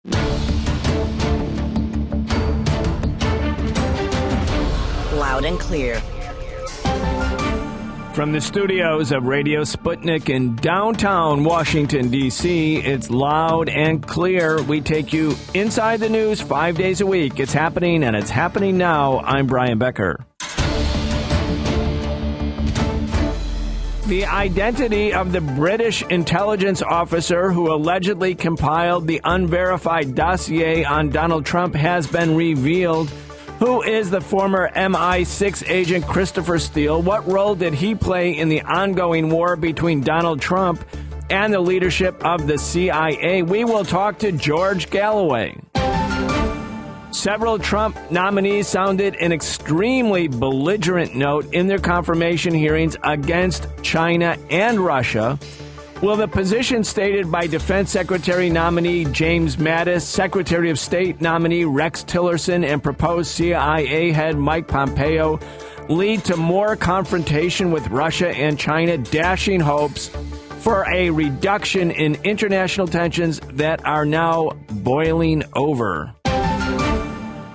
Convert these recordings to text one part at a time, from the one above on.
Loud and clear. From the studios of Radio Sputnik in downtown Washington, D.C., it's Loud and Clear. We take you inside the news 5 days a week. It's happening, and it's happening now. I'm Brian Becker. The identity of the British intelligence officer who allegedly compiled the unverified dossier on Donald Trump has been revealed. Who is the former MI6 agent Christopher Steele? What role did he play in the ongoing war between Donald Trump and the leadership of the CIA? We will talk to George Galloway. Several Trump nominees sounded an extremely belligerent note in their confirmation hearings against China and Russia. Will the position stated by Defense Secretary nominee James Mattis, Secretary of State nominee Rex Tillerson, and proposed CIA head Mike Pompeo lead to more confrontation with Russia and China, dashing hopes for a reduction in international tensions that are now boiling over?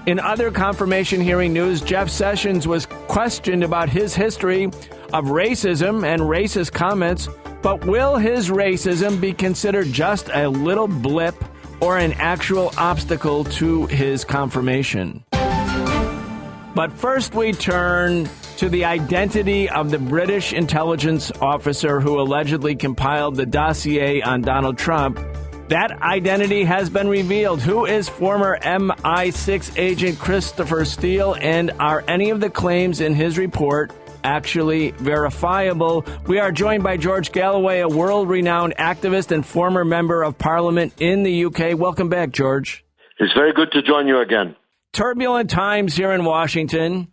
In other confirmation hearing news, Jeff Sessions was questioned about his history of racism and racist comments. But will his racism be considered just a little blip or an actual obstacle to his confirmation? But first we turn to the identity of the British intelligence officer who allegedly compiled the dossier on Donald Trump. That identity has been revealed. Who is former MI6 agent Christopher Steele, and are any of the claims in his report actually verifiable? We are joined by George Galloway, a world-renowned activist and former member of Parliament in the UK. Welcome back, George. It's very good to join you again. Turbulent times here in Washington,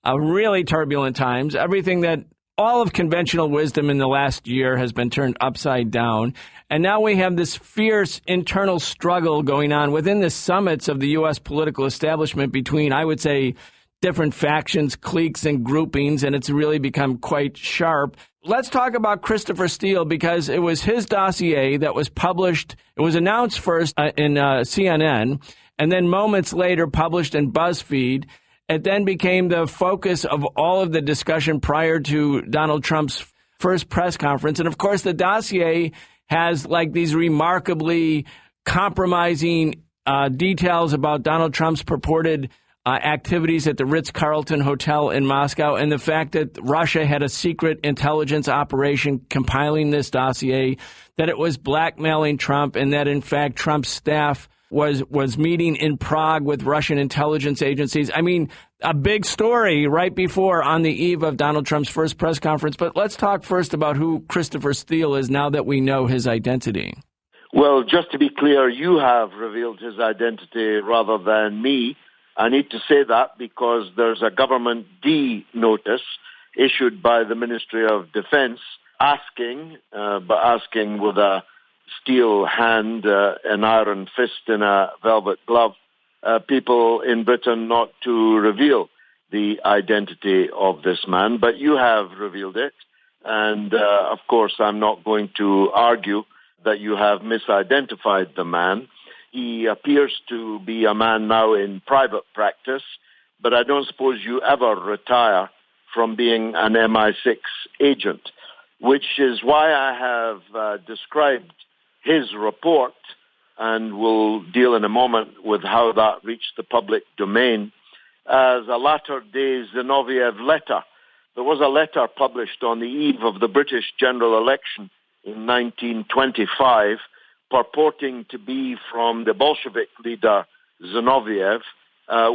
really turbulent times. Everything that all of conventional wisdom in the last year has been turned upside down. And now we have this fierce internal struggle going on within the summits of the U.S. political establishment between, I would say, different factions, cliques, and groupings, and it's really become quite sharp. Let's talk about Christopher Steele, because it was his dossier that was published. It was announced first in CNN, and then moments later published in BuzzFeed. It then became the focus of all of the discussion prior to Donald Trump's first press conference. And, of course, the dossier has like these remarkably compromising details about Donald Trump's purported activities at the Ritz-Carlton Hotel in Moscow, and the fact that Russia had a secret intelligence operation compiling this dossier, that it was blackmailing Trump, and that, in fact, Trump's staff was meeting in Prague with Russian intelligence agencies. I mean, a big story right before, on the eve of Donald Trump's first press conference. But let's talk first about who Christopher Steele is now that we know his identity. Well, just to be clear, you have revealed his identity rather than me. I need to say that because there's a government D notice issued by the Ministry of Defense asking with a steel hand, an iron fist in a velvet glove, people in Britain not to reveal the identity of this man. But you have revealed it. And, of course, I'm not going to argue that you have misidentified the man. He appears to be a man now in private practice, but I don't suppose you ever retire from being an MI6 agent, which is why I have described his report, and we'll deal in a moment with how that reached the public domain, as a latter-day Zinoviev letter. There was a letter published on the eve of the British general election in 1925, purporting to be from the Bolshevik leader Zinoviev,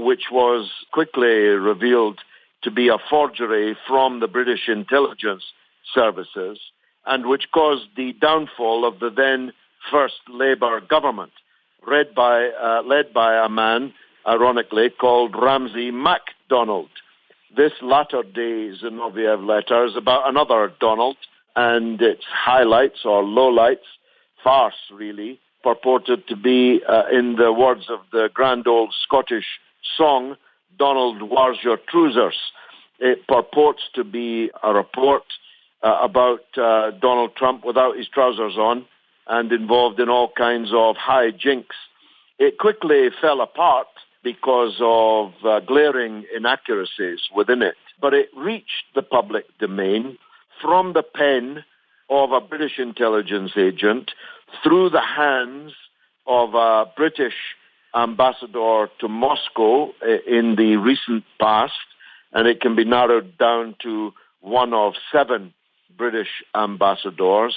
which was quickly revealed to be a forgery from the British intelligence services, and which caused the downfall of the then First Labour government, led by a man, ironically, called Ramsay MacDonald. This latter-day Zinoviev letter is about another Donald, and its highlights or lowlights, farce really, purported to be, in the words of the grand old Scottish song, Donald, where's your trousers? It purports to be a report about Donald Trump without his trousers on and involved in all kinds of high jinks It quickly fell apart because of glaring inaccuracies within it. But it reached the public domain from the pen of a British intelligence agent through the hands of a British ambassador to Moscow in the recent past, and it can be narrowed down to one of 7 British ambassadors,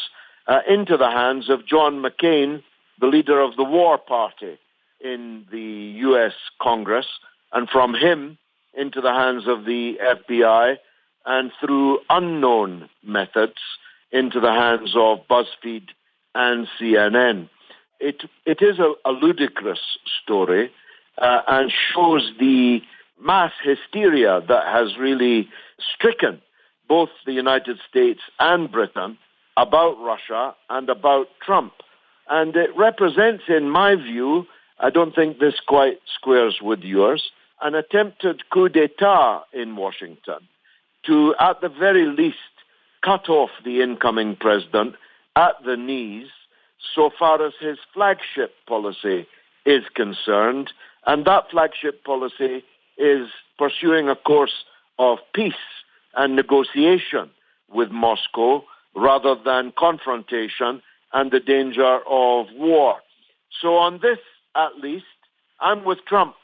into the hands of John McCain, the leader of the War Party in the U.S. Congress, and from him into the hands of the FBI, and through unknown methods into the hands of BuzzFeed and CNN. It is a ludicrous story and shows the mass hysteria that has really stricken both the United States and Britain about Russia and about Trump. And it represents, in my view, I don't think this quite squares with yours, an attempted coup d'etat in Washington to, at the very least, cut off the incoming president at the knees so far as his flagship policy is concerned. And that flagship policy is pursuing a course of peace and negotiation with Moscow rather than confrontation and the danger of war. So on this, at least, I'm with Trump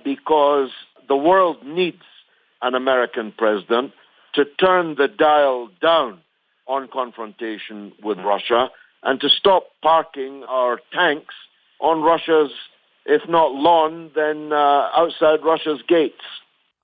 because the world needs an American president to turn the dial down on confrontation with Russia and to stop parking our tanks on Russia's, if not lawn, then outside Russia's gates.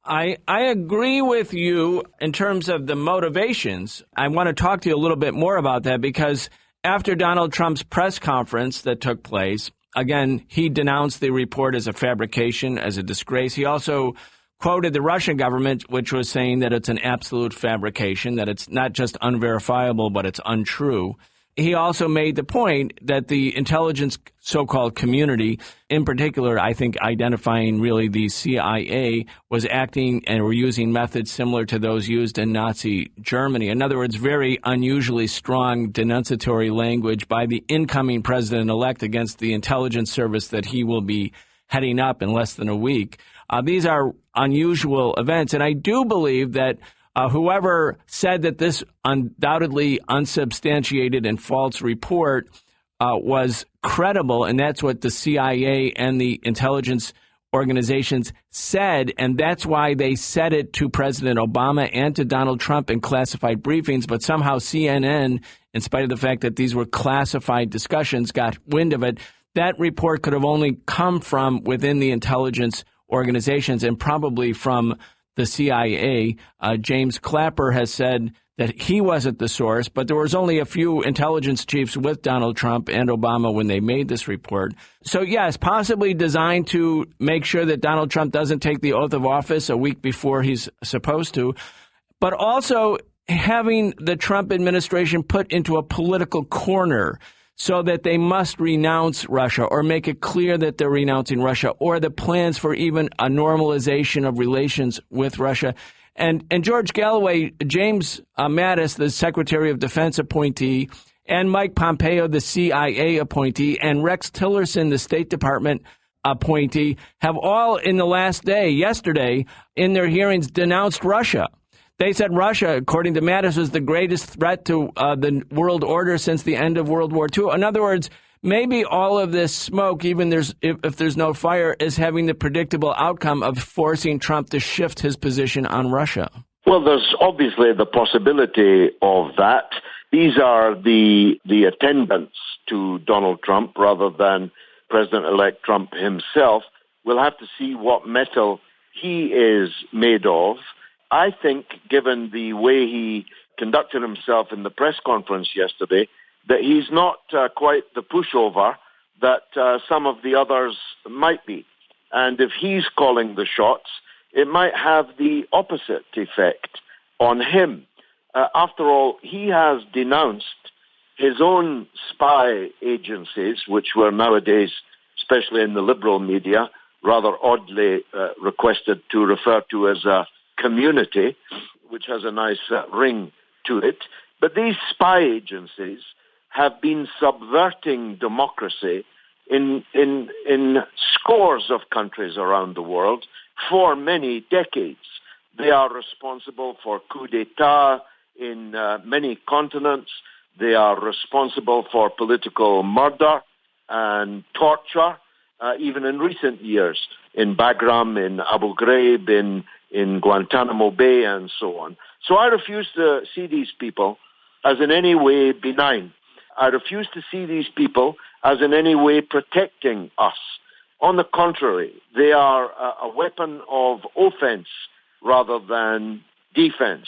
I agree with you in terms of the motivations. I want to talk to you a little bit more about that because after Donald Trump's press conference that took place, again, he denounced the report as a fabrication, as a disgrace. He also quoted the Russian government, which was saying that it's an absolute fabrication, that it's not just unverifiable, but it's untrue. He also made the point that the intelligence so-called community, in particular, I think identifying really the CIA, was acting and were using methods similar to those used in Nazi Germany. In other words, very unusually strong denunciatory language by the incoming president-elect against the intelligence service that he will be heading up in less than a week. These are unusual events, and I do believe that whoever said that this undoubtedly unsubstantiated and false report was credible, and that's what the CIA and the intelligence organizations said, and that's why they said it to President Obama and to Donald Trump in classified briefings, but somehow CNN, in spite of the fact that these were classified discussions, got wind of it. That report could have only come from within the intelligence organizations and probably from the CIA. James Clapper has said that he wasn't the source, but there was only a few intelligence chiefs with Donald Trump and Obama when they made this report. So, yes, possibly designed to make sure that Donald Trump doesn't take the oath of office a week before he's supposed to, but also having the Trump administration put into a political corner so that they must renounce Russia or make it clear that they're renouncing Russia, or the plans for even a normalization of relations with Russia. And George Galloway, James Mattis, the Secretary of Defense appointee, and Mike Pompeo, the CIA appointee, and Rex Tillerson, the State Department appointee, have all in the last day, yesterday, in their hearings denounced Russia. They said Russia, according to Mattis, was the greatest threat to the world order since the end of World War II. In other words, maybe all of this smoke, even if there's no fire, is having the predictable outcome of forcing Trump to shift his position on Russia. Well, there's obviously the possibility of that. These are the attendants to Donald Trump rather than President-elect Trump himself. We'll have to see what metal he is made of. I think, given the way he conducted himself in the press conference yesterday, that he's not quite the pushover that some of the others might be. And if he's calling the shots, it might have the opposite effect on him. After all, he has denounced his own spy agencies, which were nowadays, especially in the liberal media, rather oddly requested to refer to as a community, which has a nice ring to it. But these spy agencies have been subverting democracy in scores of countries around the world for many decades. They are responsible for coup d'etat in many continents. They are responsible for political murder and torture, even in recent years, in Bagram, in Abu Ghraib, in Guantanamo Bay, and so on. So I refuse to see these people as in any way benign. I refuse to see these people as in any way protecting us. On the contrary, they are a weapon of offense rather than defense.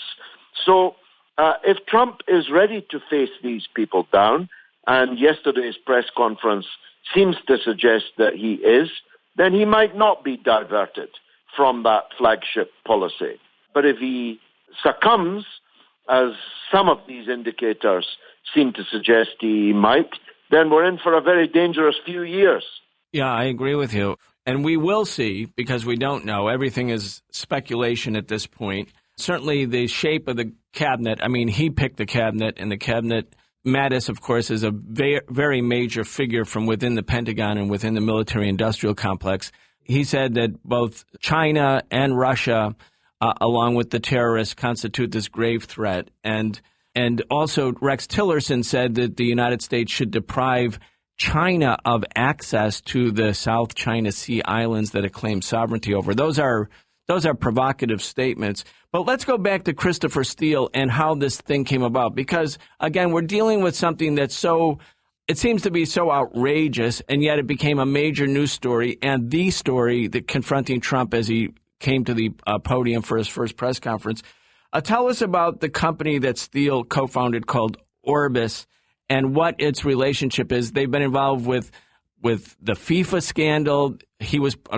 So if Trump is ready to face these people down, and yesterday's press conference seems to suggest that he is, then he might not be diverted from that flagship policy. But if he succumbs, as some of these indicators seem to suggest he might, then we're in for a very dangerous few years. Yeah, I agree with you. And we will see, because we don't know. Everything is speculation at this point. Certainly the shape of the cabinet, I mean, he picked the cabinet, and the cabinet, Mattis, of course, is a very major figure from within the Pentagon and within the military-industrial complex. He said that both China and Russia, along with the terrorists, constitute this grave threat. And also Rex Tillerson said that the United States should deprive China of access to the South China Sea islands that it claims sovereignty over. Those are provocative statements. But let's go back to Christopher Steele and how this thing came about, because, again, we're dealing with something that's it seems to be so outrageous, and yet it became a major news story, and the story that confronting Trump as he came to the podium for his first press conference. Tell us about the company that Steele co-founded called Orbis and what its relationship is. They've been involved with the FIFA scandal.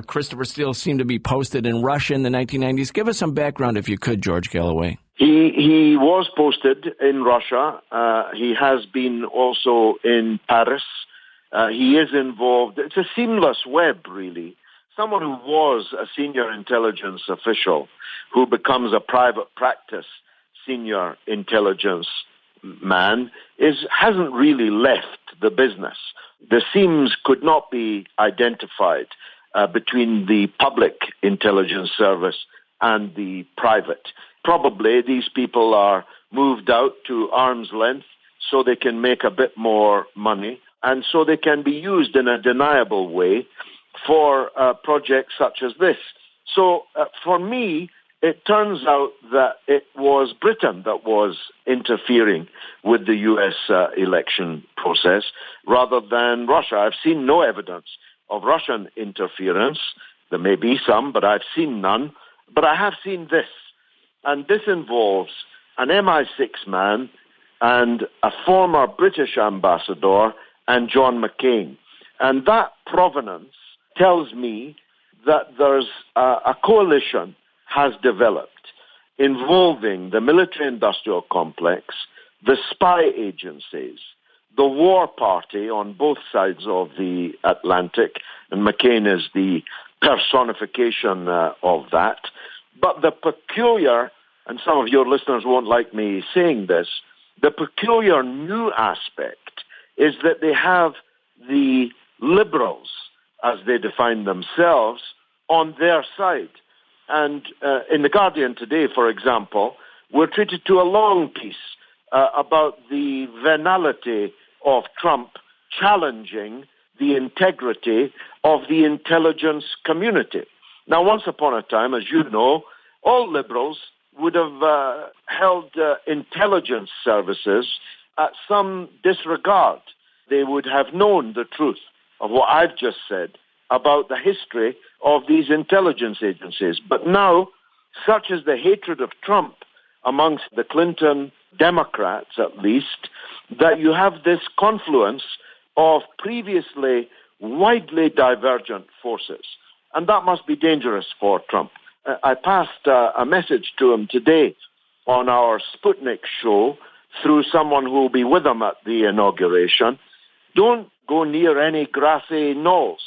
Christopher Steele seemed to be posted in Russia in the 1990s. Give us some background, if you could, George Galloway. He was posted in Russia. He has been also in Paris. He is involved. It's a seamless web, really. Someone who was a senior intelligence official who becomes a private practice senior intelligence man hasn't really left the business. The seams could not be identified between the public intelligence service and the private. Probably these people are moved out to arm's length so they can make a bit more money, and so they can be used in a deniable way for projects such as this. So for me, it turns out that it was Britain that was interfering with the U.S. election process rather than Russia. I've seen no evidence of Russian interference. There may be some, but I've seen none. But I have seen this. And this involves an MI6 man and a former British ambassador and John McCain. And that provenance tells me that there's a coalition has developed involving the military-industrial complex, the spy agencies, the war party on both sides of the Atlantic, and McCain is the personification of that. But the peculiar, and some of your listeners won't like me saying this, the peculiar new aspect is that they have the liberals, as they define themselves, on their side. And in The Guardian today, for example, we're treated to a long piece about the venality of Trump challenging the integrity of the intelligence community. Now, once upon a time, as you know, all liberals would have held intelligence services at some disregard. They would have known the truth of what I've just said about the history of these intelligence agencies. But now, such is the hatred of Trump amongst the Clinton Democrats, at least, that you have this confluence of previously widely divergent forces. And that must be dangerous for Trump. I passed a message to him today on our Sputnik show through someone who will be with him at the inauguration. Don't go near any grassy knolls.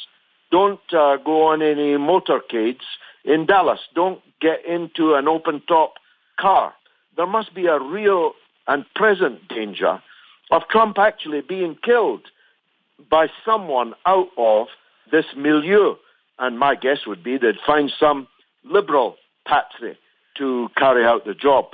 Don't go on any motorcades in Dallas. Don't get into an open-top car. There must be a real and present danger of Trump actually being killed by someone out of this milieu. And my guess would be they'd find some liberal patsy to carry out the job.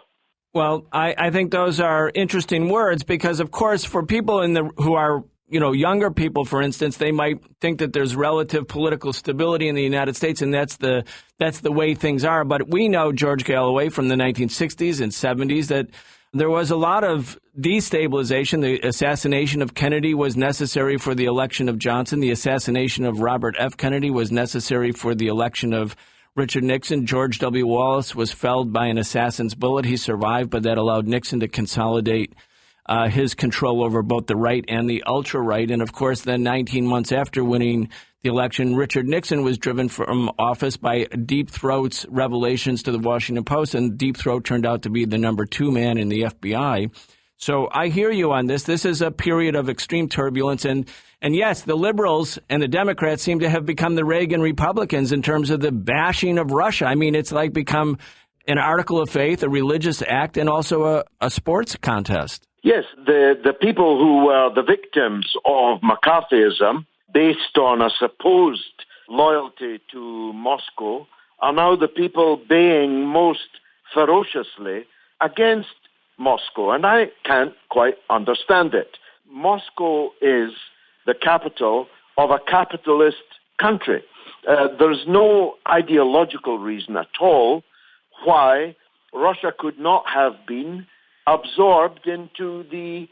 Well, I think those are interesting words because, of course, for people who are, younger people, for instance, they might think that there's relative political stability in the United States, and that's the way things are. But we know, George Galloway, from the 1960s and 70s, that there was a lot of destabilization. The assassination of Kennedy was necessary for the election of Johnson. The assassination of Robert F. Kennedy was necessary for the election of Richard Nixon. George W. Wallace was felled by an assassin's bullet. He survived, but that allowed Nixon to consolidate his control over both the right and the ultra-right. And, of course, then 19 months after winning the election, Richard Nixon was driven from office by Deep Throat's revelations to the Washington Post, and Deep Throat turned out to be the number 2 man in the FBI. So I hear you on this. This is a period of extreme turbulence. And yes, the liberals and the Democrats seem to have become the Reagan Republicans in terms of the bashing of Russia. I mean, it's like become an article of faith, a religious act, and also a sports contest. Yes, the people who were the victims of McCarthyism, based on a supposed loyalty to Moscow, are now the people baying most ferociously against Moscow, and I can't quite understand it. Moscow is the capital of a capitalist country. There's no ideological reason at all why Russia could not have been absorbed into the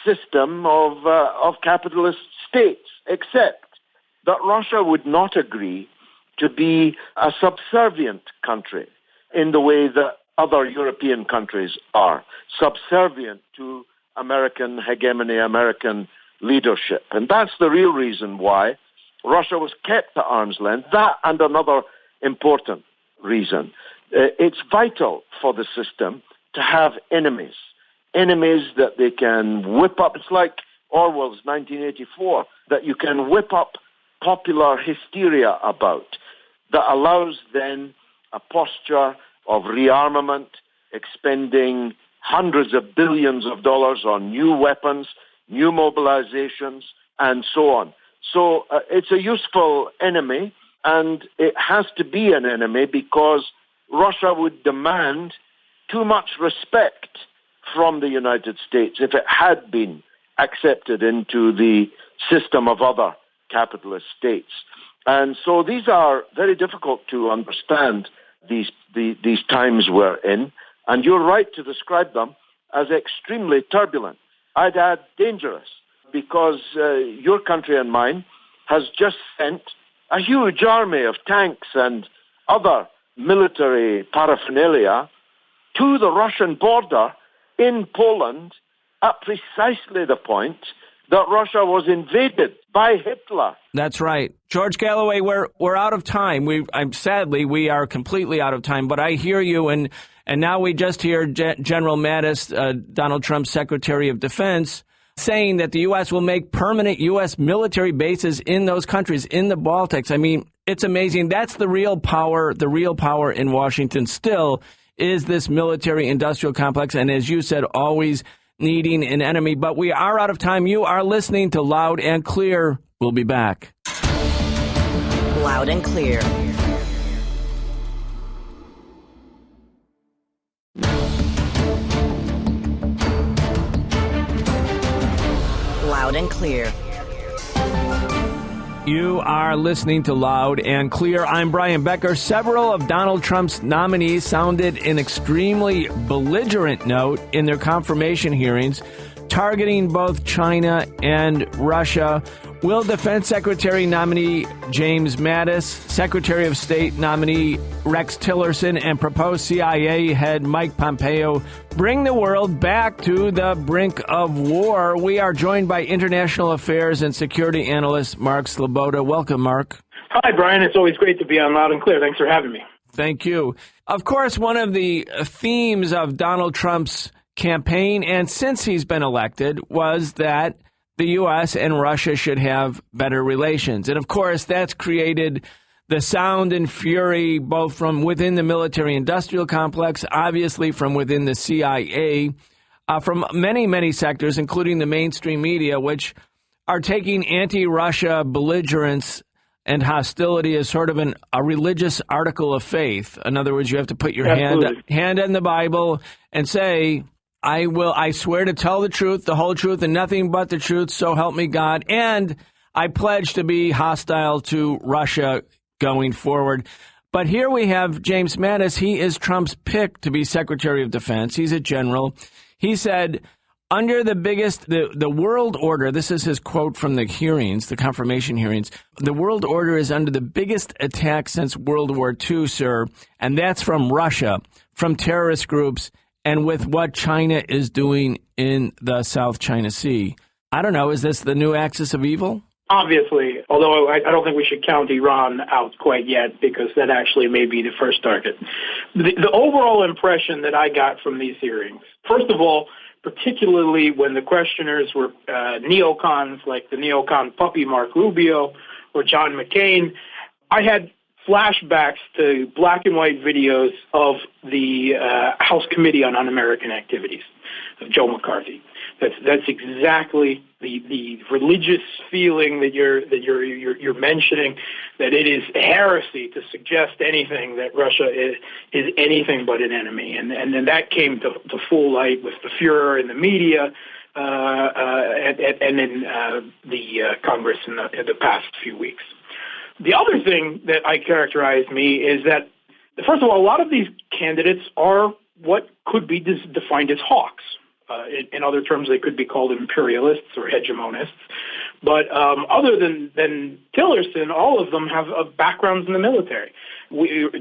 system of capitalist states, except that Russia would not agree to be a subservient country in the way that other European countries are, subservient to American hegemony, American leadership. And that's the real reason why Russia was kept at arm's length. That and another important reason. It's vital for the system to have enemies that they can whip up. It's like Orwell's 1984, that you can whip up popular hysteria about, that allows then a posture of rearmament, expending hundreds of billions of dollars on new weapons, new mobilizations, and so on. So it's a useful enemy, and it has to be an enemy because Russia would demand too much respect from the United States if it had been accepted into the system of other capitalist states. And so these are very difficult to understand, these times we're in, and you're right to describe them as extremely turbulent. I'd add dangerous, because your country and mine has just sent a huge army of tanks and other military paraphernalia to the Russian border in Poland at precisely the point that Russia was invaded by Hitler. That's right. George Galloway, we're out of time. Sadly, we are completely out of time, but I hear you, and now we just hear General Mattis, Donald Trump's Secretary of Defense, saying that the U.S. will make permanent U.S. military bases in those countries, in the Baltics. I mean, it's amazing. That's the real power. The real power in Washington still is this military-industrial complex, and as you said, always needing an enemy. But we are out of time. You are listening to Loud and Clear. We'll be back. Loud and Clear. Loud and Clear. You are listening to Loud and Clear. I'm Brian Becker. Several of Donald Trump's nominees sounded an extremely belligerent note in their confirmation hearings, targeting both China and Russia. Will Defense Secretary nominee James Mattis, Secretary of State nominee Rex Tillerson, and proposed CIA head Mike Pompeo bring the world back to the brink of war? We are joined by international affairs and security analyst Mark Sleboda. Welcome, Mark. Hi, Brian. It's always great to be on Loud and Clear. Thanks for having me. Thank you. Of course, one of the themes of Donald Trump's campaign, and since he's been elected, was that the U.S. and Russia should have better relations. And, of course, that's created the sound and fury both from within the military-industrial complex, obviously from within the CIA, from many, many sectors, including the mainstream media, which are taking anti-Russia belligerence and hostility as sort of a religious article of faith. In other words, you have to put your hand in the Bible and say, I swear to tell the truth, the whole truth, and nothing but the truth, so help me God. And I pledge to be hostile to Russia going forward. But here we have James Mattis. He is Trump's pick to be Secretary of Defense. He's a general. He said, under the world order, this is his quote from the hearings, the confirmation hearings, the world order is under the biggest attack since World War II, sir, and that's from Russia, from terrorist groups, and with what China is doing in the South China Sea. I don't know, is this the new axis of evil? Obviously, although I don't think we should count Iran out quite yet, because that actually may be the first target. The overall impression that I got from these hearings, first of all, particularly when the questioners were neocons, like the neocon puppy Mark Rubio or John McCain, I had flashbacks to black and white videos of the House Committee on Un-American Activities of Joe McCarthy. That's exactly the religious feeling that you're mentioning, that it is heresy to suggest anything that Russia is anything but an enemy, and then that came to full light with the furor in the media and in the Congress in the past few weeks. The other thing that I characterize is that, first of all, a lot of these candidates are what could be defined as hawks. In other terms, they could be called imperialists or hegemonists. But other than Tillerson, all of them have backgrounds in the military.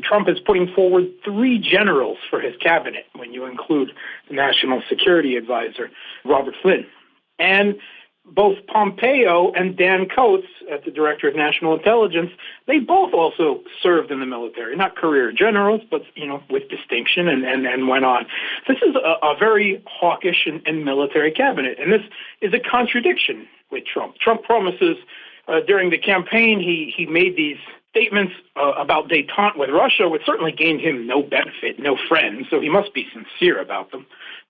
Trump is putting forward 3 generals for his cabinet, when you include the National Security Advisor, Robert Flynn. And both Pompeo and Dan Coates, as the Director of National Intelligence, they both also served in the military, not career generals, but, with distinction and went on. This is a very hawkish and military cabinet, and this is a contradiction with Trump. Trump promises during the campaign, he made these statements about détente with Russia, which certainly gained him no benefit, no friends, so he must be sincere about them.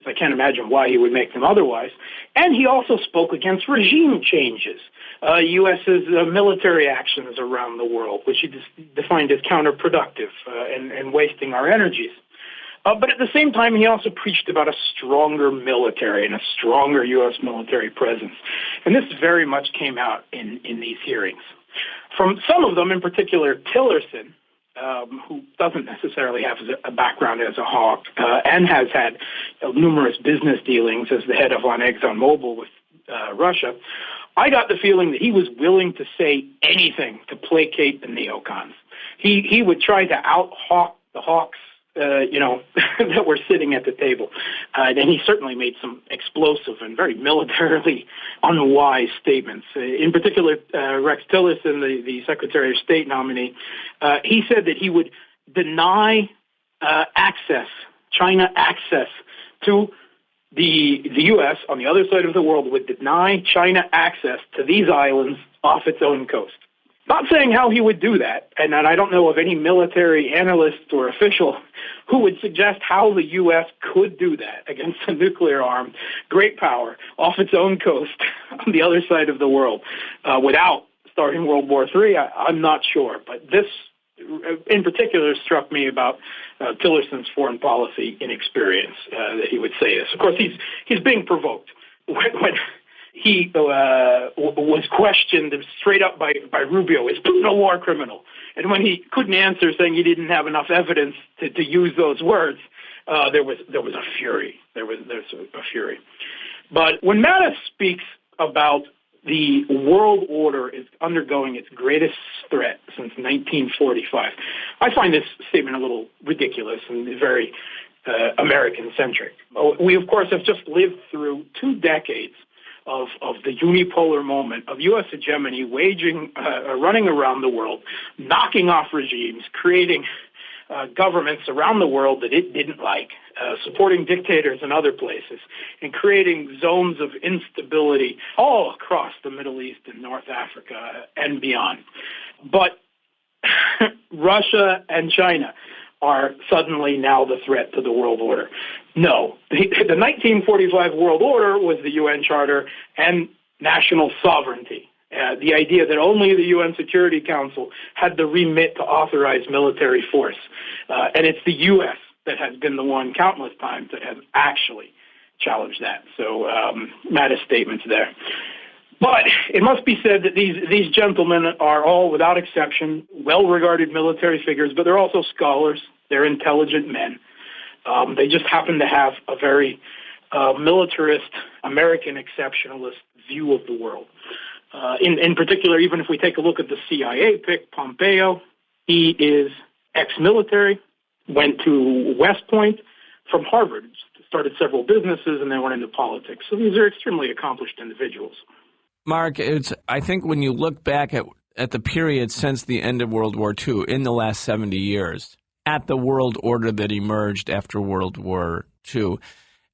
I can't imagine why he would make them otherwise. And he also spoke against regime changes, U.S.'s military actions around the world, which he defined as counterproductive and wasting our energies. But at the same time, he also preached about a stronger military and a stronger U.S. military presence. And this very much came out in these hearings. From some of them, in particular Tillerson, who doesn't necessarily have a background as a hawk and has had numerous business dealings as the head of ExxonMobil with Russia, I got the feeling that he was willing to say anything to placate the neocons. He would try to out-hawk the hawks, that were sitting at the table. And he certainly made some explosive and very militarily unwise statements. In particular, Rex Tillerson, the Secretary of State nominee, he said that he would deny China access to the U.S. on the other side of the world, would deny China access to these islands off its own coast. Not saying how he would do that, and I don't know of any military analyst or official who would suggest how the U.S. could do that against a nuclear-armed great power off its own coast on the other side of the world without starting World War III. I'm not sure, but this in particular struck me about Tillerson's foreign policy inexperience, that he would say this. Of course, he's being provoked. When he was questioned straight up by Rubio, is Putin a war criminal? And when he couldn't answer, saying he didn't have enough evidence to use those words, there was a fury. There's a fury. But when Mattis speaks about the world order is undergoing its greatest threat since 1945, I find this statement a little ridiculous and very American-centric. We, of course, have just lived through 2 decades of the unipolar moment of U.S. hegemony running around the world, knocking off regimes, creating governments around the world that it didn't like, supporting dictators in other places, and creating zones of instability all across the Middle East and North Africa and beyond. But Russia and China are suddenly now the threat to the world order. No, the 1945 world order was the UN Charter and national sovereignty. The idea that only the UN Security Council had the remit to authorize military force. And it's the U.S. that has been the one countless times that has actually challenged that. So Mattis' statements there. But it must be said that these gentlemen are all, without exception, well-regarded military figures, but they're also scholars. They're intelligent men. They just happen to have a very militarist, American exceptionalist view of the world. In particular, even if we take a look at the CIA pick, Pompeo, he is ex-military, went to West Point from Harvard, started several businesses, and then went into politics. So these are extremely accomplished individuals. Mark, I think when you look back at the period since the end of World War II, in the last 70 years, at the world order that emerged after World War II,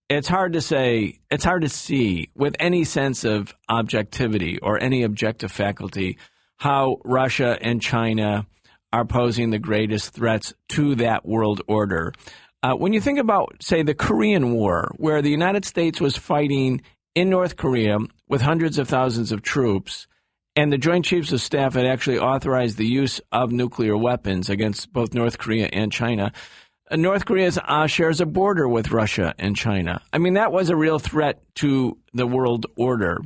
it's hard to see with any sense of objectivity or any objective faculty how Russia and China are posing the greatest threats to that world order. When you think about, say, the Korean War, where the United States was fighting in North Korea with hundreds of thousands of troops, and the Joint Chiefs of Staff had actually authorized the use of nuclear weapons against both North Korea and China. North Korea shares a border with Russia and China. I mean, that was a real threat to the world order.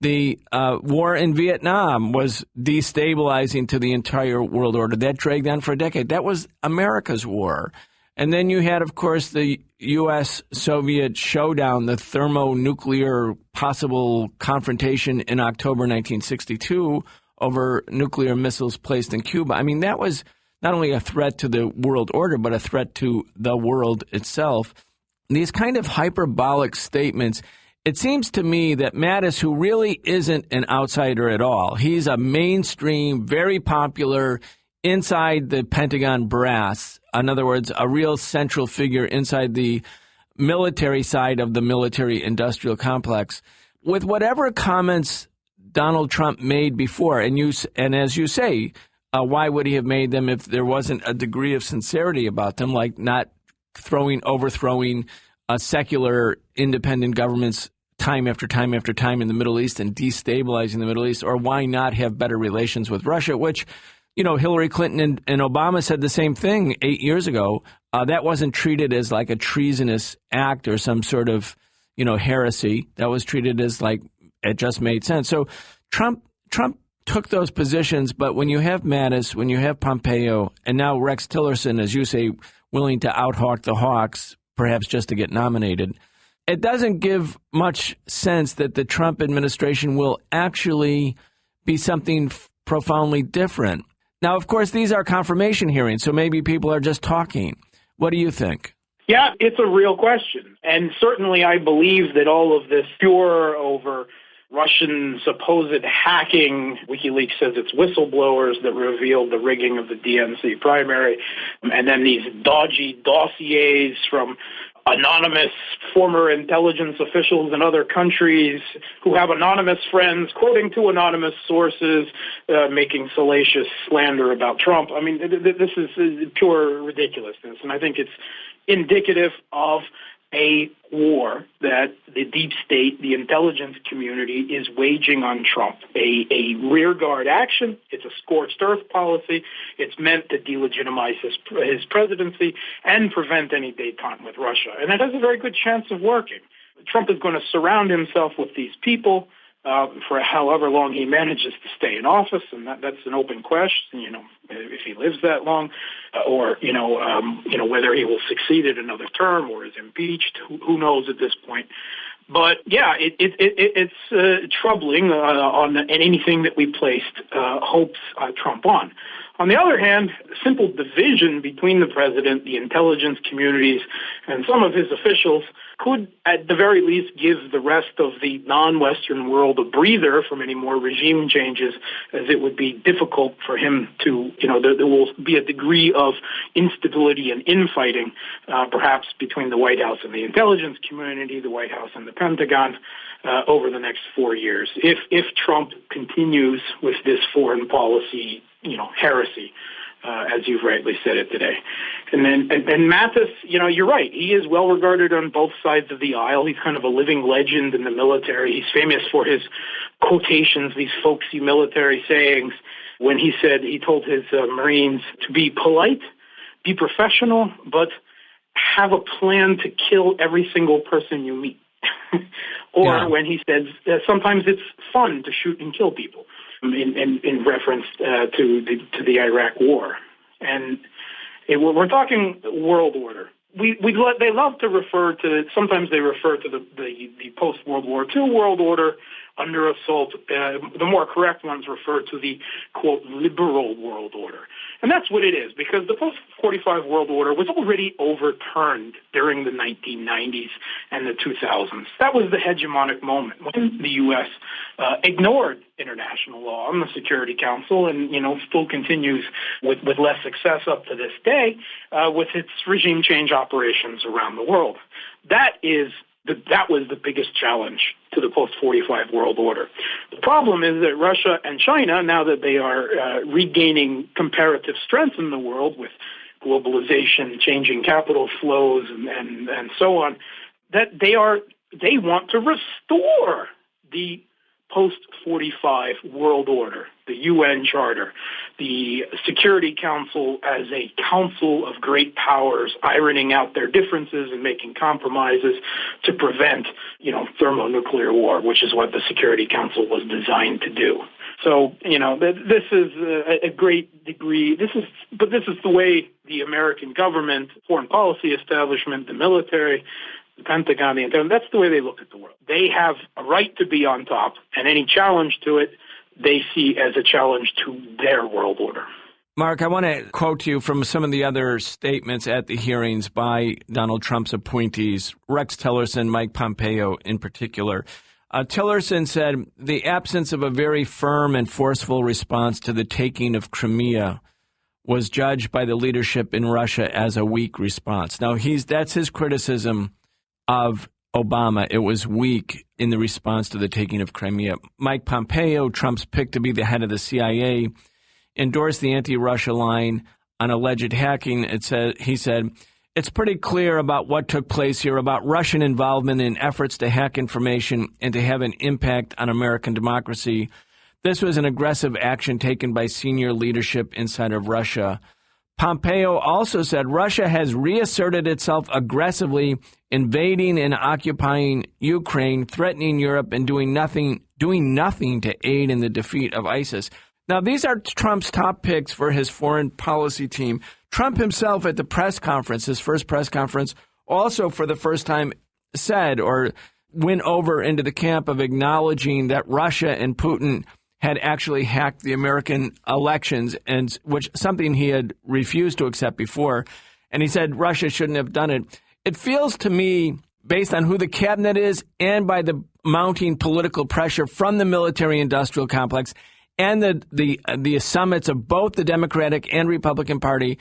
The war in Vietnam was destabilizing to the entire world order. That dragged on for a decade. That was America's war. And then you had, of course, the U.S.-Soviet showdown, the thermonuclear possible confrontation in October 1962 over nuclear missiles placed in Cuba. I mean, that was not only a threat to the world order, but a threat to the world itself. These kind of hyperbolic statements, it seems to me that Mattis, who really isn't an outsider at all, he's a mainstream, very popular, inside the Pentagon brass, in other words, a real central figure inside the military side of the military-industrial complex. With whatever comments Donald Trump made before, and as you say, why would he have made them if there wasn't a degree of sincerity about them, like not overthrowing secular independent governments time after time after time in the Middle East and destabilizing the Middle East, or why not have better relations with Russia, which, you know, Hillary Clinton and Obama said the same thing 8 years ago. That wasn't treated as like a treasonous act or some sort of, heresy. That was treated as like it just made sense. So Trump took those positions, but when you have Mattis, when you have Pompeo, and now Rex Tillerson, as you say, willing to out-hawk the Hawks, perhaps just to get nominated, it doesn't give much sense that the Trump administration will actually be something profoundly different. Now, of course, these are confirmation hearings, so maybe people are just talking. What do you think? Yeah, it's a real question. And certainly I believe that all of this furor over Russian supposed hacking, WikiLeaks says it's whistleblowers that revealed the rigging of the DNC primary, and then these dodgy dossiers from anonymous former intelligence officials in other countries who have anonymous friends, quoting to anonymous sources, making salacious slander about Trump. I mean, this is pure ridiculousness, and I think it's indicative of a war that the deep state, the intelligence community, is waging on Trump. A rearguard action. It's a scorched earth policy. It's meant to delegitimize his presidency and prevent any détente with Russia. And it has a very good chance of working. Trump is going to surround himself with these people for however long he manages to stay in office, and that's an open question, if he lives that long, or whether he will succeed at another term or is impeached. Who knows at this point? But yeah, it's troubling on anything that we placed hopes Trump on. On the other hand, simple division between the president, the intelligence communities, and some of his officials could, at the very least, give the rest of the non-Western world a breather from any more regime changes, as it would be difficult for him to, there will be a degree of instability and infighting, perhaps between the White House and the intelligence community, the White House and the Pentagon, over the next 4 years. If Trump continues with this foreign policy, heresy, as you've rightly said it today. And Mattis, you're right. He is well regarded on both sides of the aisle. He's kind of a living legend in the military. He's famous for his quotations, these folksy military sayings, when he told his Marines to be polite, be professional, but have a plan to kill every single person you meet. Or when he said sometimes it's fun to shoot and kill people, in reference to the Iraq War. And we're talking world order. They love to refer to, sometimes they refer to the post-World War II world order under assault. The more correct ones refer to the, quote, liberal world order. And that's what it is, because the post-45 world order was already overturned during the 1990s and the 2000s. That was the hegemonic moment when the U.S. Ignored international law on the Security Council and, still continues with less success up to this day with its regime change operations around the world. That was the biggest challenge to the post-45 world order. The problem is that Russia and China, now that they are regaining comparative strength in the world with globalization, changing capital flows, and so on, that they want to restore the post-45 world order, the UN Charter, the Security Council as a council of great powers ironing out their differences and making compromises to prevent, thermonuclear war, which is what the Security Council was designed to do. So, this is a great degree. This is the way the American government, foreign policy establishment, the military, the Pentagon, that's the way they look at the world. They have a right to be on top, and any challenge to it, they see as a challenge to their world order. Mark, I want to quote you from some of the other statements at the hearings by Donald Trump's appointees, Rex Tillerson, Mike Pompeo in particular. Tillerson said, the absence of a very firm and forceful response to the taking of Crimea was judged by the leadership in Russia as a weak response. Now, that's his criticism of Obama. It was weak in the response to the taking of Crimea. Mike Pompeo, Trump's pick to be the head of the CIA, endorsed the anti-Russia line on alleged hacking. He said, it's pretty clear about what took place here, about Russian involvement in efforts to hack information and to have an impact on American democracy. This was an aggressive action taken by senior leadership inside of Russia. Pompeo also said Russia has reasserted itself aggressively, invading and occupying Ukraine, threatening Europe, and doing nothing to aid in the defeat of ISIS. Now, these are Trump's top picks for his foreign policy team. Trump himself at the press conference, his first press conference, also for the first time said or went over into the camp of acknowledging that Russia and Putin had actually hacked the American elections, and which something he had refused to accept before. And he said Russia shouldn't have done it. It feels to me, based on who the cabinet is and by the mounting political pressure from the military-industrial complex and the summits of both the Democratic and Republican Party,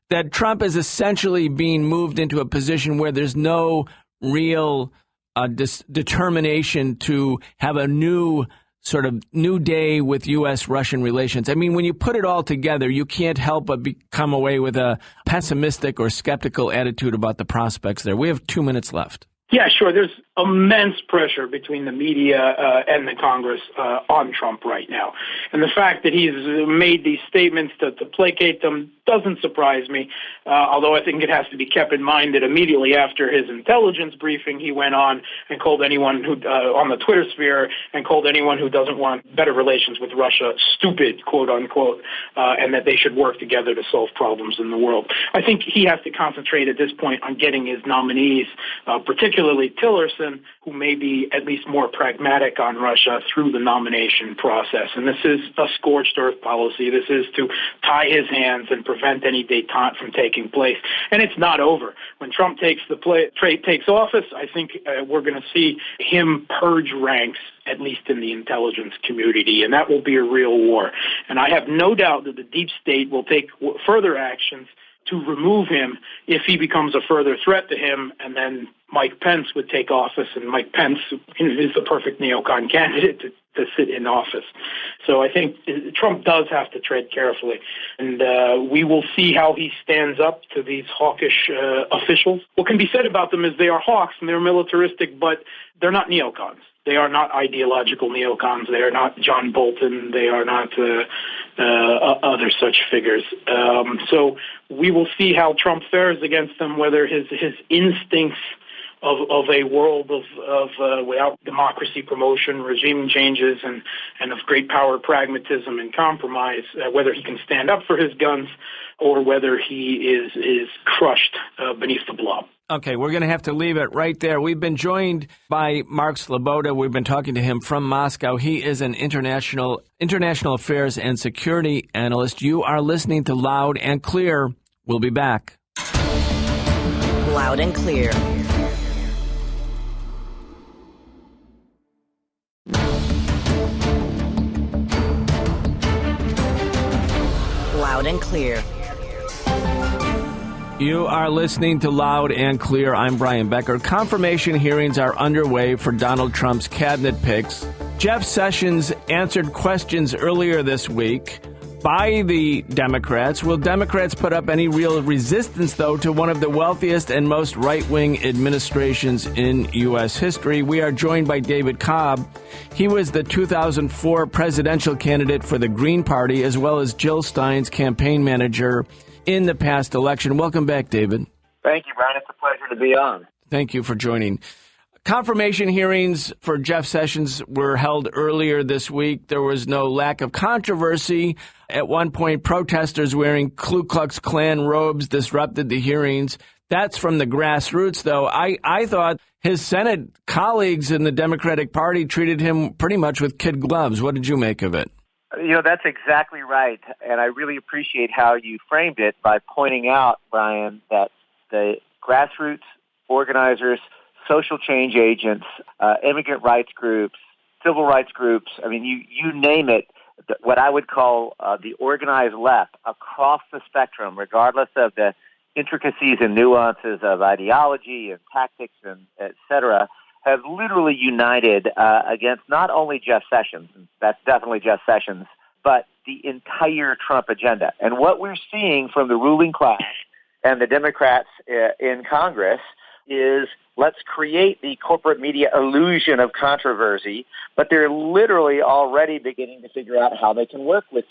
that Trump is essentially being moved into a position where there's no real determination to have a new day with U.S.-Russian relations. I mean, when you put it all together, you can't help but come away with a pessimistic or skeptical attitude about the prospects there. We have 2 minutes left. Yeah, sure. There's immense pressure between the media and the Congress on Trump right now. And the fact that he's made these statements to placate them doesn't surprise me, although I think it has to be kept in mind that immediately after his intelligence briefing, he went on and called anyone who, on the Twitter sphere, and called anyone who doesn't want better relations with Russia stupid, quote unquote, and that they should work together to solve problems in the world. I think he has to concentrate at this point on getting his nominees, particularly Tillerson, who may be at least more pragmatic on Russia through the nomination process. And this is a scorched earth policy. This is to tie his hands and prevent any détente from taking place. And it's not over. When Trump takes office, I think we're going to see him purge ranks, at least in the intelligence community, and that will be a real war. And I have no doubt that the deep state will take further actions to remove him if he becomes a further threat to him, and then Mike Pence would take office, and Mike Pence is the perfect neocon candidate to sit in office. So I think Trump does have to tread carefully, and we will see how he stands up to these hawkish officials. What can be said about them is they are hawks and they're militaristic, but they're not neocons. They are not ideological neocons. They are not John Bolton. They are not other such figures. So we will see how Trump fares against them, whether his instincts of a world of without democracy promotion, regime changes, and of great power, pragmatism, and compromise, whether he can stand up for his guns or whether he is crushed beneath the blob. Okay, we're going to have to leave it right there. We've been joined by Mark Sleboda. We've been talking to him from Moscow. He is an international affairs and security analyst. You are listening to Loud and Clear. We'll be back. Loud and Clear. Loud and Clear. You are listening to Loud and Clear. I'm Brian Becker. Confirmation hearings are underway for Donald Trump's cabinet picks. Jeff Sessions answered questions earlier this week by the Democrats. Will Democrats put up any real resistance, though, to one of the wealthiest and most right-wing administrations in U.S. history? We are joined by David Cobb. He was the 2004 presidential candidate for the Green Party, as well as Jill Stein's campaign manager in the past election. Welcome back, David. Thank you, Brian. It's a pleasure to be on. Thank you for joining. Confirmation hearings for Jeff Sessions were held earlier this week. There was no lack of controversy. At one point, protesters wearing Ku Klux Klan robes disrupted the hearings. That's from the grassroots, though. I thought his Senate colleagues in the Democratic Party treated him pretty much with kid gloves. What did you make of it? That's exactly right, and I really appreciate how you framed it by pointing out, Brian, that the grassroots organizers, social change agents, immigrant rights groups, civil rights groups, you name it, what I would call the organized left across the spectrum, regardless of the intricacies and nuances of ideology and tactics and et cetera, have literally united against not only Jeff Sessions, and that's definitely Jeff Sessions, but the entire Trump agenda. And what we're seeing from the ruling class and the Democrats in Congress is let's create the corporate media illusion of controversy, but they're literally already beginning to figure out how they can work with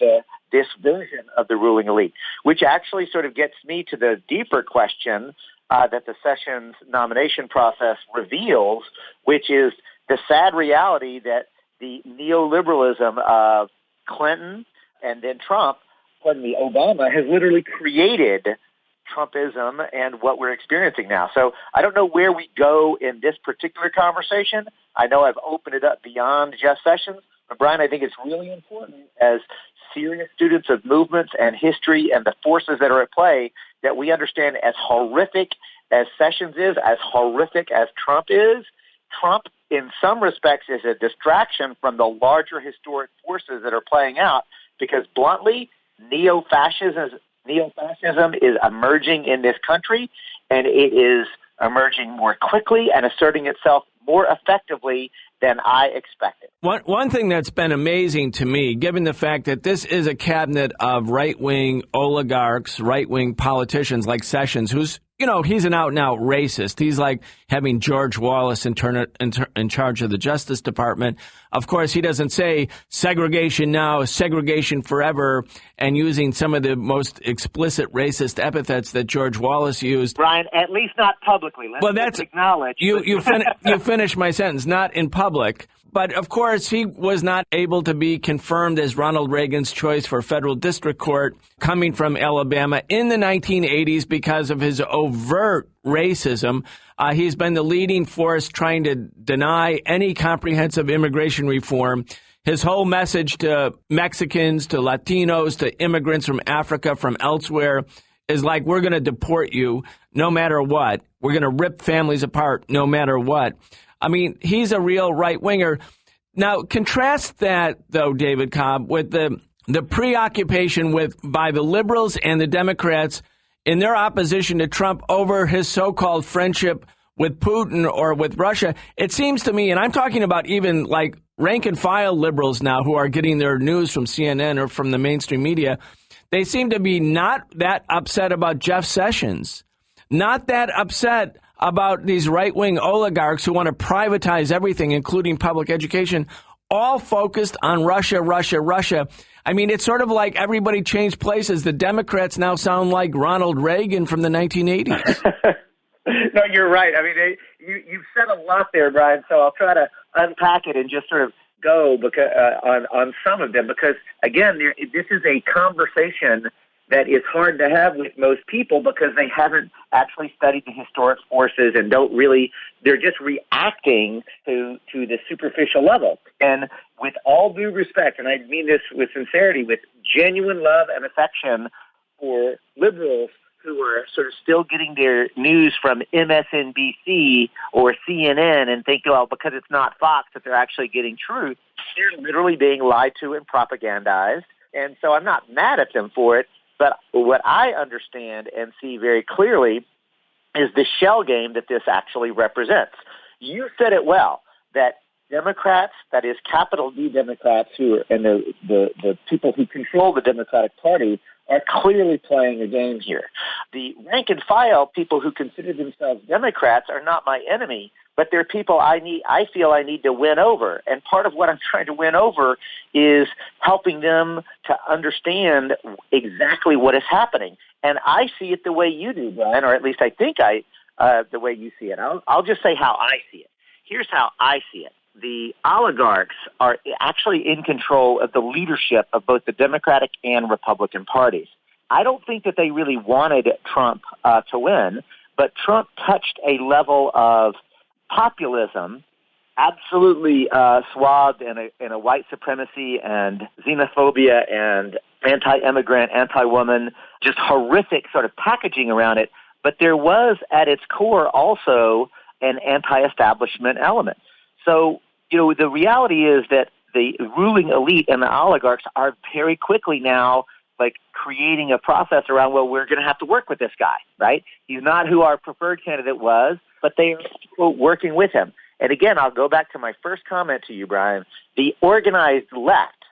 this version of the ruling elite, which actually sort of gets me to the deeper question that the Sessions nomination process reveals, which is the sad reality that the neoliberalism of Clinton and then Obama has literally created Trumpism and what we're experiencing now. So I don't know where we go in this particular conversation. I know I've opened it up beyond Jeff Sessions, but Brian, I think it's really important as serious students of movements and history and the forces that are at play that we understand as horrific as Sessions is, as horrific as Trump is. Trump, in some respects, is a distraction from the larger historic forces that are playing out because, bluntly, neo-fascism is emerging in this country, and it is emerging more quickly and asserting itself more effectively than I expected. One thing that's been amazing to me, given the fact that this is a cabinet of right-wing oligarchs, right-wing politicians like Sessions, who's, he's an out-and-out racist. He's like having George Wallace in charge of the Justice Department. Of course, he doesn't say segregation now, segregation forever, and using some of the most explicit racist epithets that George Wallace used. Brian, at least not publicly. Let's acknowledge. You finished my sentence, not in public. But, of course, he was not able to be confirmed as Ronald Reagan's choice for federal district court coming from Alabama in the 1980s because of his overt racism. He's been the leading force trying to deny any comprehensive immigration reform. His whole message to Mexicans, to Latinos, to immigrants from Africa, from elsewhere, is like, we're going to deport you no matter what. We're going to rip families apart no matter what. He's a real right-winger. Now, contrast that, though, David Cobb, with the preoccupation by the liberals and the Democrats in their opposition to Trump over his so-called friendship with Putin or with Russia. It seems to me, and I'm talking about even like rank and file liberals now who are getting their news from CNN or from the mainstream media, they seem to be not that upset about Jeff Sessions, not that upset about these right-wing oligarchs who want to privatize everything, including public education, all focused on Russia, Russia, Russia. I mean, it's sort of like everybody changed places. The Democrats now sound like Ronald Reagan from the 1980s. No, you're right. I mean, you've said a lot there, Brian, so I'll try to unpack it and just sort of go because, on some of them because, again, this is a conversation that is hard to have with most people because they haven't actually studied the historic forces and they're just reacting to the superficial level. And with all due respect, and I mean this with sincerity, with genuine love and affection for liberals who are sort of still getting their news from MSNBC or CNN and think, well, because it's not Fox that they're actually getting truth, they're literally being lied to and propagandized. And so I'm not mad at them for it. But what I understand and see very clearly is the shell game that this actually represents. You said it well, that Democrats, that is capital D Democrats, and the people who control the Democratic Party are clearly playing a game here. The rank and file people who consider themselves Democrats are not my enemy, but they're people I feel I need to win over. And part of what I'm trying to win over is helping them to understand exactly what is happening. And I see it the way you do, Brian, or at least I think the way you see it. I'll just say how I see it. Here's how I see it. The oligarchs are actually in control of the leadership of both the Democratic and Republican parties. I don't think that they really wanted Trump to win, but Trump touched a level of populism, absolutely swathed in a white supremacy and xenophobia and anti-immigrant, anti-woman, just horrific sort of packaging around it. But there was at its core also an anti-establishment element. So, the reality is that the ruling elite and the oligarchs are very quickly now like creating a process around, well, we're going to have to work with this guy, right? He's not who our preferred candidate was, but they are, quote, working with him. And again, I'll go back to my first comment to you, Brian. The organized left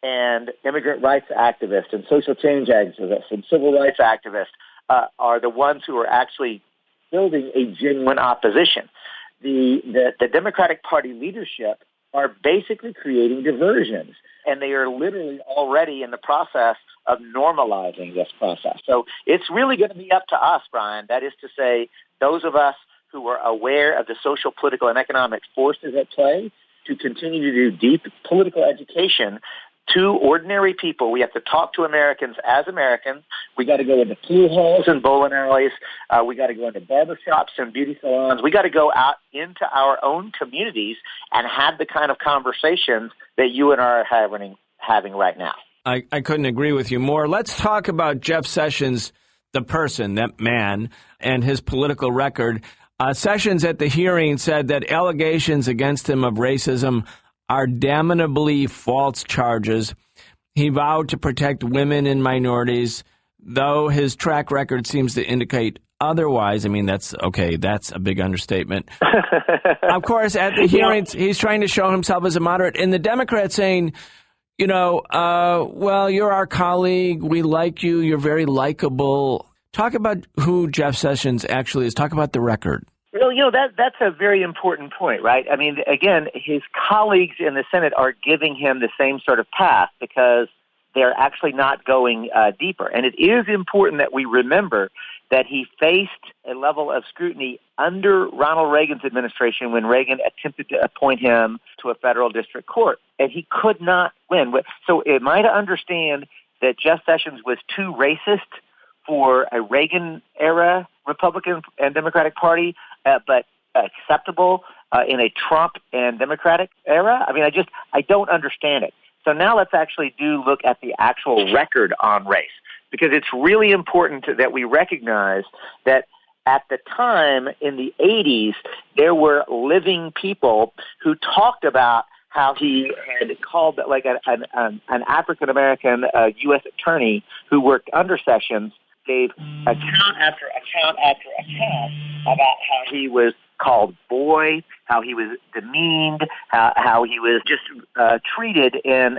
and immigrant rights activists and social change activists and civil rights activists are the ones who are actually building a genuine opposition. The Democratic Party leadership are basically creating diversions, and they are literally already in the process of normalizing this process. So it's really going to be up to us, Brian, that is to say, those of us who are aware of the social, political, and economic forces at play to continue to do deep political education to ordinary people. We have to talk to Americans as Americans. We got to go into pool halls and bowling alleys. We got to go into barbershops and beauty salons. We got to go out into our own communities and have the kind of conversations that you and I are having right now. I couldn't agree with you more. Let's talk about Jeff Sessions, the person, that man, and his political record. Sessions at the hearing said that allegations against him of racism are damnably false charges. He vowed to protect women and minorities, though his track record seems to indicate otherwise. I mean, that's a big understatement. Of course, at the hearings, he's trying to show himself as a moderate. And the Democrats saying, well, you're our colleague. We like you. You're very likable. Talk about who Jeff Sessions actually is. Talk about the record. Well, that's a very important point, right? I mean, again, his colleagues in the Senate are giving him the same sort of path because they're actually not going deeper. And it is important that we remember that he faced a level of scrutiny under Ronald Reagan's administration when Reagan attempted to appoint him to a federal district court, and he could not win. So am I to understand that Jeff Sessions was too racist for a Reagan-era Republican and Democratic Party, but acceptable in a Trump and Democratic era? I mean, I don't understand it. So now let's actually look at the actual record on race, because it's really important that we recognize that at the time in the 80s, there were living people who talked about how he had called like an African-American U.S. attorney who worked under Sessions gave account after account after account about how he was called boy, how he was demeaned, how he was just treated in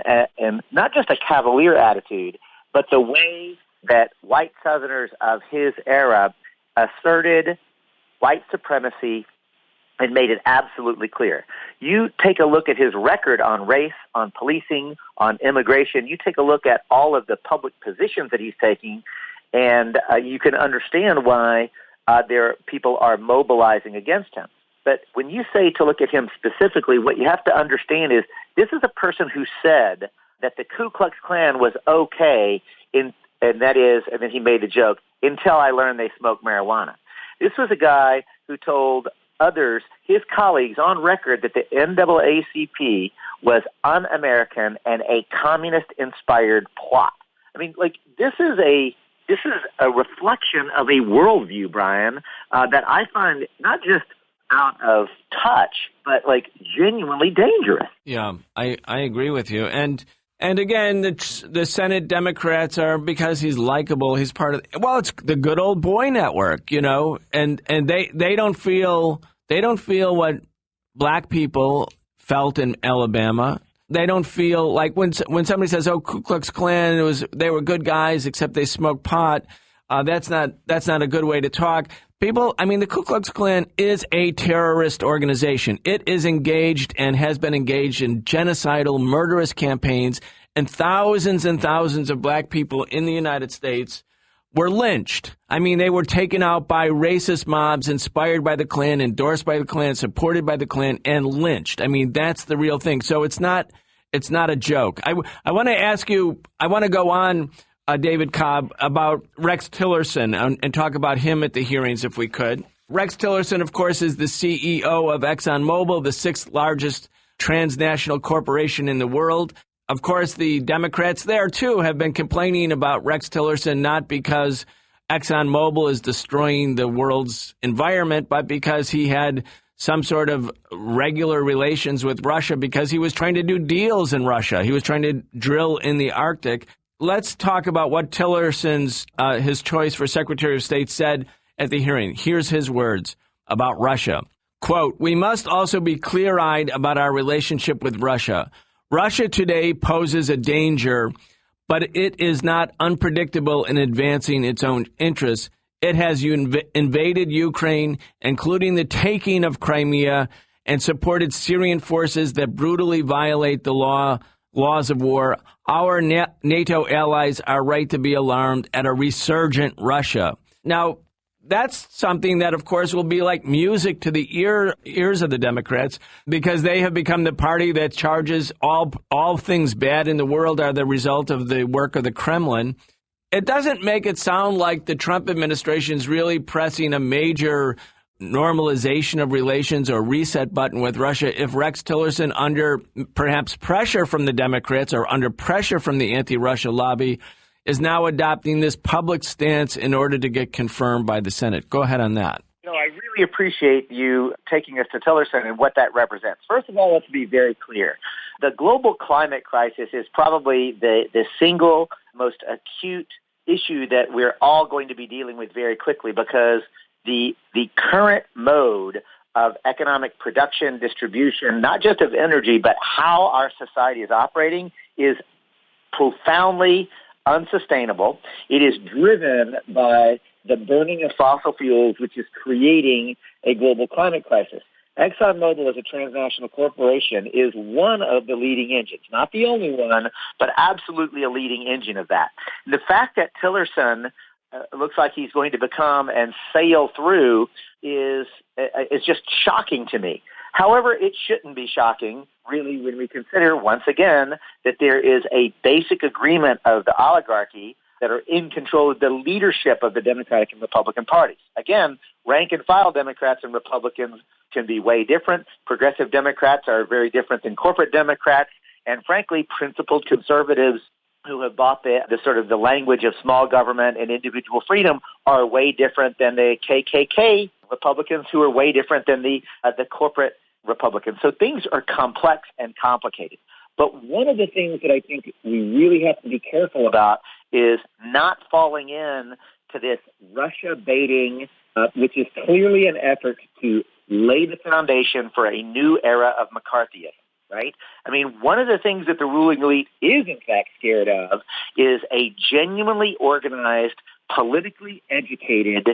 not just a cavalier attitude, but the way that white Southerners of his era asserted white supremacy and made it absolutely clear. You take a look at his record on race, on policing, on immigration. You take a look at all of the public positions that he's taking, and you can understand why people are mobilizing against him. But when you say to look at him specifically, what you have to understand is this is a person who said that the Ku Klux Klan was okay, and then he made the joke, until I learned they smoked marijuana. This was a guy who told others, his colleagues, on record that the NAACP was un-American and a communist-inspired plot. I mean, this is a reflection of a worldview, Brian, that I find not just out of touch, but genuinely dangerous. Yeah, I agree with you. And again, the Senate Democrats are, because he's likable, he's part of, it's the good old boy network, and they don't feel what black people felt in Alabama. They don't feel like when somebody says, "Oh, Ku Klux Klan, they were good guys except they smoked pot." That's not a good way to talk. The Ku Klux Klan is a terrorist organization. It is engaged and has been engaged in genocidal, murderous campaigns, and thousands of black people in the United States were lynched. They were taken out by racist mobs inspired by the Klan, endorsed by the Klan, supported by the Klan, and lynched. That's the real thing. So it's not a joke. I want to ask you, I want to go on, David Cobb, about Rex Tillerson and talk about him at the hearings if we could. Rex Tillerson, of course, is the CEO of ExxonMobil, the sixth largest transnational corporation in the world. Of course, the Democrats there, too, have been complaining about Rex Tillerson, not because ExxonMobil is destroying the world's environment, but because he had some sort of regular relations with Russia because he was trying to do deals in Russia. He was trying to drill in the Arctic. Let's talk about what Tillerson's, his choice for Secretary of State, said at the hearing. Here's his words about Russia. Quote, "We must also be clear-eyed about our relationship with Russia. Russia today poses a danger, but it is not unpredictable in advancing its own interests. It has invaded Ukraine, including the taking of Crimea, and supported Syrian forces that brutally violate the laws of war. Our NATO allies are right to be alarmed at a resurgent Russia." Now, that's something that, of course, will be like music to the ears of the Democrats, because they have become the party that charges all things bad in the world are the result of the work of the Kremlin. It doesn't make it sound like the Trump administration is really pressing a major normalization of relations or reset button with Russia if Rex Tillerson, under perhaps pressure from the Democrats or under pressure from the anti-Russia lobby, is now adopting this public stance in order to get confirmed by the Senate. Go ahead on that. I really appreciate you taking us to Tillerson and what that represents. First of all, let's be very clear. The global climate crisis is probably the single most acute issue that we're all going to be dealing with very quickly, because the current mode of economic production, distribution, not just of energy, but how our society is operating, is profoundly unsustainable. It is driven by the burning of fossil fuels, which is creating a global climate crisis. ExxonMobil, as a transnational corporation, is one of the leading engines, not the only one, but absolutely a leading engine of that. The fact that Tillerson looks like he's going to become and sail through is just shocking to me. However, it shouldn't be shocking, really, when we consider, once again, that there is a basic agreement of the oligarchy that are in control of the leadership of the Democratic and Republican parties. Again, rank-and-file Democrats and Republicans can be way different. Progressive Democrats are very different than corporate Democrats. And frankly, principled conservatives who have bought the sort of the language of small government and individual freedom are way different than the KKK Republicans, who are way different than the corporate Republicans. So things are complex and complicated. But one of the things that I think we really have to be careful about is not falling in to this Russia baiting, which is clearly an effort to lay the foundation for a new era of McCarthyism, right? I mean, one of the things that the ruling elite is in fact scared of is a genuinely organized, politically educated,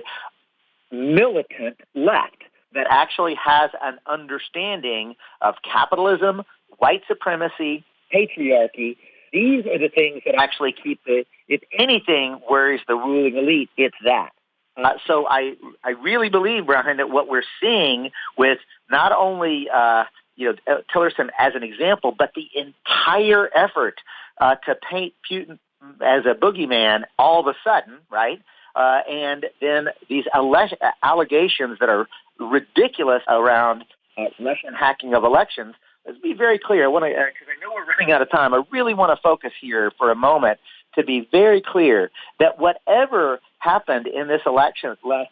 militant left that actually has an understanding of capitalism, white supremacy, patriarchy. These are the things that actually keep if anything worries the ruling elite, it's that. So I really believe, Brian, that what we're seeing with not only Tillerson as an example, but the entire effort to paint Putin as a boogeyman all of a sudden, right? And then these allegations that are ridiculous around Russian hacking of elections. Let's be very clear. Because I know we're running out of time. I really want to focus here for a moment to be very clear that whatever happened in this last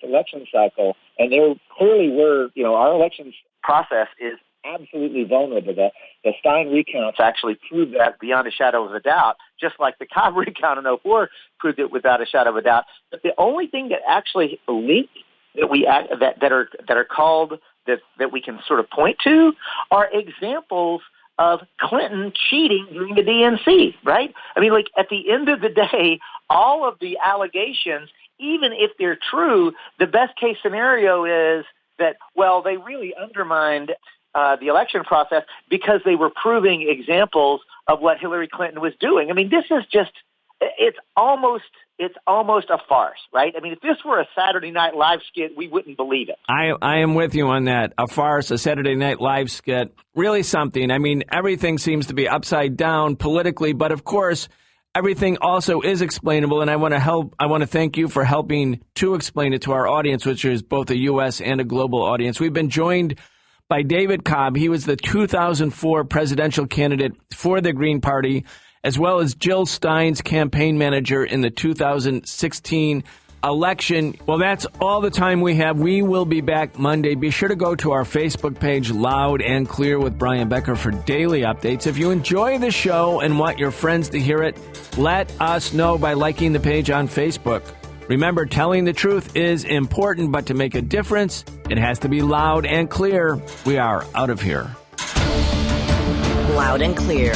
election cycle, and there clearly were, our elections process is absolutely vulnerable. The Stein recounts actually proved that beyond a shadow of a doubt, just like the Cobb recount in 2004 proved it without a shadow of a doubt. But the only thing that actually leaked that are called that we can sort of point to are examples of Clinton cheating during the DNC, right? I mean, like at the end of the day, all of the allegations, even if they're true, the best case scenario is that, well, they really undermined the election process because they were proving examples of what Hillary Clinton was doing. I mean, this is just, it's almost a farce, right? I mean, if this were a Saturday Night Live skit, we wouldn't believe it. I am with you on that. A farce, a Saturday Night Live skit, really something. I mean, everything seems to be upside down politically, but of course, everything also is explainable, and I want to thank you for helping to explain it to our audience, which is both a U.S. and a global audience. We've been joined by David Cobb. He was the 2004 presidential candidate for the Green Party, as well as Jill Stein's campaign manager in the 2016 election. Well, that's all the time we have. We will be back Monday. Be sure to go to our Facebook page, Loud and Clear with Brian Becker, for daily updates. If you enjoy the show and want your friends to hear it, let us know by liking the page on Facebook. Remember, telling the truth is important, but to make a difference, it has to be loud and clear. We are out of here. Loud and Clear.